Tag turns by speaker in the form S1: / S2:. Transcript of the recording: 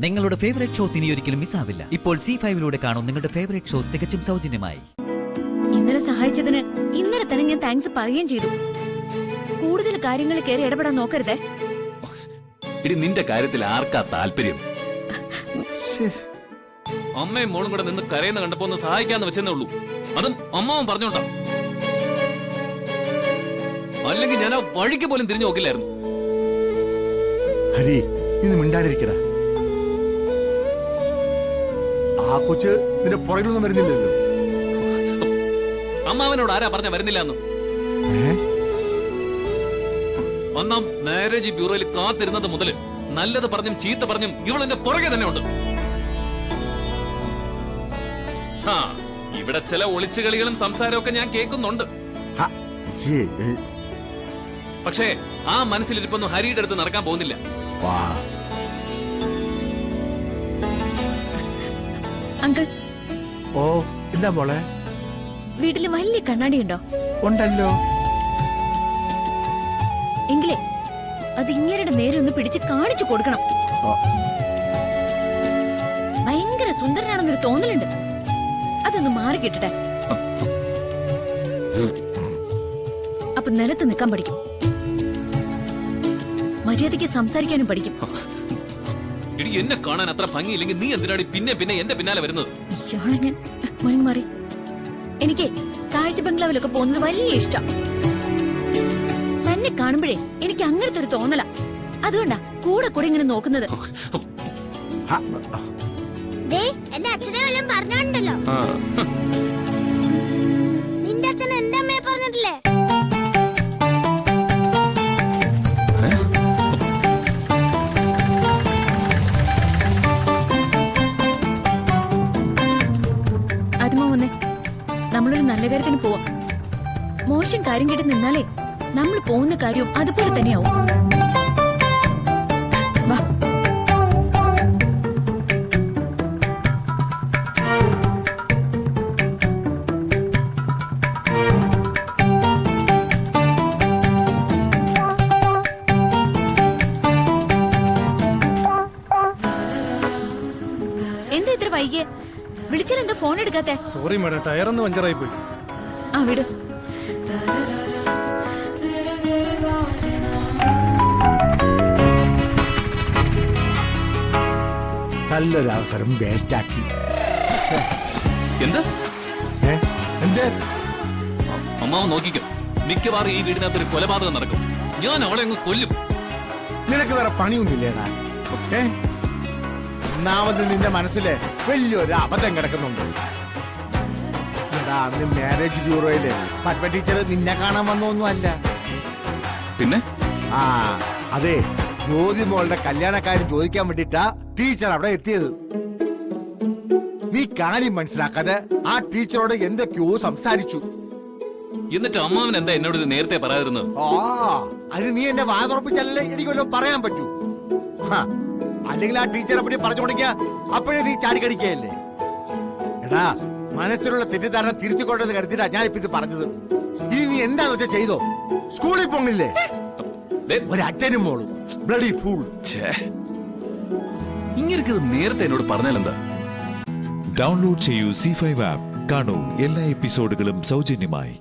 S1: നിങ്ങളുടെ favourite shows ഇനി ഒരിക്കലും മിസ്സാവില്ല. ഇപ്പോൾ C5 കാണും നിങ്ങളുടെ ഫേവറേറ്റ് ഷോസ് തികച്ചും സൗജന്യമായി.
S2: ഇന്നലെ സഹായിച്ചതിന് ഇന്നലെ തന്നെ ഞാൻ താങ്ക്സ് പറയുകയും ചെയ്തു. കൂടുതൽ കാര്യങ്ങൾ കയറി ഇടപെടാൻ നോക്കരുതേ.
S3: ഇടി നിന്റെ കാര്യത്തിൽ ആർക്കാ താല്പര്യം? അമ്മയും മോളും കൂടെ നിന്ന് കരയുന്ന കണ്ടപ്പോ ഒന്ന് സഹായിക്കാന്ന് വെച്ചെന്നേ ഉള്ളൂ. അതും അമ്മാവൻ പറഞ്ഞോണ്ടാ. അല്ലെങ്കിൽ ഞാൻ ആ വഴിക്ക് പോലും തിരിഞ്ഞു നോക്കില്ലായിരുന്നു.
S4: ഹരി, ഇന്ന് മിണ്ടാണ്ടിരിക്കടാ. ആ കൊച്ച് നിന്റെ പുറകിലൊന്നും വരുന്നില്ലല്ലോ.
S3: അമ്മാവനോട് ആരാ പറഞ്ഞ വരുന്നില്ല എന്ന്? ഒന്നാം മാരേജ് ബ്യൂറോയിൽ കാത്തിരുന്നത് മുതല് നല്ലത് പറഞ്ഞും ചീത്ത പറഞ്ഞും ഇവളെന്റെ പുറകെ തന്നെ ഉണ്ട്. ഇവിടെ ചില ഒളിച്ചുകളികളും സംസാരമൊക്കെ ഞാൻ കേൾക്കുന്നുണ്ട്. പക്ഷേ ആ മനസ്സിലിരിപ്പൊന്നും ഹരിയുടെ അടുത്ത് നടക്കാൻ പോകുന്നില്ല.
S2: അങ്കിൾ,
S4: ഓ എന്താ മോളെ?
S2: വീട്ടില് വലിയ കണ്ണാടി ഉണ്ടോ?
S4: ഉണ്ടല്ലോ.
S2: എങ്കിലേ അത് ഇങ്ങരുടെ നേരെ ഒന്ന് പിടിച്ച് കാണിച്ചു കൊടുക്കണം. ഭയങ്കര സുന്ദരനാണെന്നൊരു തോന്നലുണ്ട്. അതൊന്ന് മാറി കിട്ടട്ടെ. അപ്പൊ നിലത്ത് നിൽക്കാൻ പഠിക്കും, മര്യാദയ്ക്ക് സംസാരിക്കാനും പഠിക്കും.
S3: എടി, എന്നെ കാണാൻ അത്ര ഭംഗിയില്ലെങ്കിൽ നീ എന്തിനാണ് പിന്നെ പിന്നെ എന്റെ പിന്നാലെ വരുന്നത്?
S2: ഇയാളെ ഞാൻ മോർണിംഗ് മാറി. എനിക്ക് കാഴ്ച ബംഗ്ലാവിലൊക്കെ പോകുന്നത് വലിയ ഇഷ്ടം. തന്നെ കാണുമ്പോഴേ എനിക്ക് അങ്ങനത്തെ ഒരു തോന്നല. അതുകൊണ്ടാ കൂടെ കൂടെ ഇങ്ങനെ നോക്കുന്നത്.
S5: എന്റെ അച്ഛനെ വല്ലതും പറഞ്ഞോണ്ടല്ലോ. നിന്റെ അച്ഛൻ എന്റെ അമ്മയെ പറഞ്ഞിട്ടില്ലേ?
S2: അതുമോ വന്നേ, നമ്മളൊരു നല്ല കാര്യത്തിന് പോവാം. മോശം കാര്യം കേട്ട് നിന്നാലേ നമ്മൾ പോകുന്ന കാര്യവും അതുപോലെ തന്നെയാവും. വാ. എന്താ ഇത്ര വൈകിയ? വിളിച്ചാൽ എന്താ ഫോൺ എടുക്കാത്തെ?
S6: സോറി മാഡം, ടയർ ഒന്ന് പഞ്ചറായി പോയി.
S2: ആ വിട്.
S4: നല്ലൊരു അവസരം വേസ്റ്റാക്കി.
S3: എന്ത്? അമ്മാവൻ നോക്കിക്കോ, മിക്കവാറും ഈ വീടിനകത്തൊരു കൊലപാതകം നടക്കും. ഞാൻ അവളെ അങ്ങ് കൊല്ലും.
S4: നിനക്ക് വേറെ പണിയൊന്നുമില്ലേടാ? ഒന്നാമത് നിന്റെ മനസ്സില് വലിയൊരു അബദ്ധം കിടക്കുന്നുണ്ട്. അന്ന് മാരേജ് ബ്യൂറോയില് പത്മ ടീച്ചർ നിന്നെ കാണാൻ വന്നൊന്നും അല്ല.
S3: പിന്നെ
S4: അതെ, ജ്യോതി മോളുടെ കല്യാണക്കാര്യം ചോദിക്കാൻ വേണ്ടിട്ടാ ടീച്ചർ അവിടെ എത്തിയത്. നീ കാര്യം മനസ്സിലാക്കാതെ ആ ടീച്ചറോട് എന്തൊക്കെയോ സംസാരിച്ചു.
S3: എന്നിട്ട് അമ്മാവൻ എന്താ എന്നോട് ഇത് നേരത്തെ പറയാതിരുന്നത്?
S4: അതിന് നീ എന്നെ വാതുറപ്പിച്ചല്ലേ എനിക്ക് വല്ലതും പറയാൻ പറ്റൂ. അല്ലെങ്കിൽ ആ ടീച്ചറെ പറ്റി പറഞ്ഞു തുടങ്ങിയ അപ്പോഴേ നീ ചാടിക്കടിക്കയല്ലേ. എടാ, മനസ്സിലുള്ള തെറ്റിദ്ധാരണ തിരുത്തിക്കൊണ്ടെന്ന് കരുതിട്ടാ ഞാനിപ്പോ ഇത് പറഞ്ഞത്. ഇനി നീ എന്താന്ന് വെച്ചാ ചെയ്തോ. സ്കൂളിൽ പോണില്ലേ? ഒരു അച്ഛനും മോളും. Bloody fool.
S3: ഇങ്ങനെ നേരത്തെ എന്നോട് പറഞ്ഞാലെന്താ?
S7: ഡൗൺലോഡ് ചെയ്യൂ C5 ആപ്പ്. കാണൂ എല്ലാ എപ്പിസോഡുകളും സൗജന്യമായി.